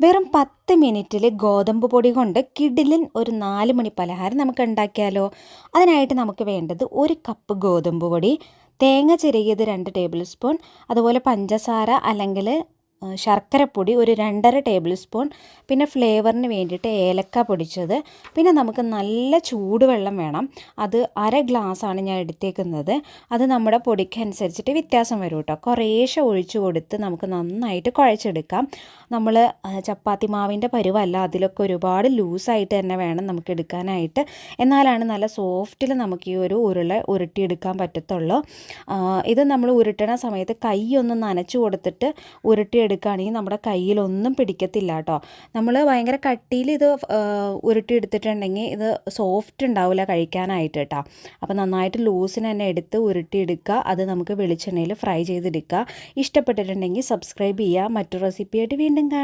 വെറും 10 മിനിറ്റിൽ ഗോതമ്പ് പൊടി കൊണ്ട് കിടിലൻ ഒരു 4 മണി പലഹാരം നമുക്ക് ഉണ്ടാക്കിയാലോ. അതിനായിട്ട് നമുക്ക് വേണ്ടത് 1 കപ്പ് ഗോതമ്പ് പൊടി, തേങ്ങ ചിരകിയത് 2 ടേബിൾ സ്പൂൺ, അതുപോലെ പഞ്ചസാര അല്ലെങ്കിൽ ശർക്കരപ്പൊടി ഒരു 2.5 ടേബിൾ സ്പൂൺ, പിന്നെ ഫ്ലേവറിന് വേണ്ടിയിട്ട് ഏലക്ക പൊടിച്ചത്, പിന്നെ നമുക്ക് നല്ല ചൂടുവെള്ളം വേണം. അത് 1/2 ഗ്ലാസ്സാണ് ഞാൻ എടുത്തേക്കുന്നത്. അത് നമ്മുടെ പൊടിക്കനുസരിച്ചിട്ട് വ്യത്യാസം വരും കേട്ടോ. കുറേശ്ശെ ഒഴിച്ചു കൊടുത്ത് നമുക്ക് നന്നായിട്ട് കുഴച്ചെടുക്കാം. നമ്മൾ ചപ്പാത്തി മാവിൻ്റെ പരുവല്ല, അതിലൊക്കെ ഒരുപാട് ലൂസായിട്ട് തന്നെ വേണം നമുക്ക് എടുക്കാനായിട്ട്. എന്നാലാണ് നല്ല സോഫ്റ്റിൽ നമുക്ക് ഈ ഒരു ഉരുട്ടിയെടുക്കാൻ പറ്റത്തുള്ളൂ. ഇത് നമ്മൾ ഉരുട്ടണ സമയത്ത് കൈ ഒന്ന് നനച്ച് കൊടുത്തിട്ട് ഉരുട്ടിയെടുക്കുകയാണെങ്കിൽ നമ്മുടെ കയ്യിലൊന്നും പിടിക്കത്തില്ല കേട്ടോ. നമ്മൾ ഭയങ്കര കട്ടിയിൽ ഇത് ഉരുട്ടിയെടുത്തിട്ടുണ്ടെങ്കിൽ ഇത് സോഫ്റ്റ് ഉണ്ടാവില്ല കഴിക്കാനായിട്ട് കേട്ടോ. അപ്പോൾ നന്നായിട്ട് ലൂസിന് തന്നെ എടുത്ത് ഉരുട്ടിയെടുക്കുക. അത് നമുക്ക് വെളിച്ചെണ്ണയിൽ ഫ്രൈ ചെയ്തെടുക്കുക. ഇഷ്ടപ്പെട്ടിട്ടുണ്ടെങ്കിൽ സബ്സ്ക്രൈബ് ചെയ്യുക. മറ്റൊരു റെസിപ്പിയായിട്ട് വീണ്ടും കാണാം.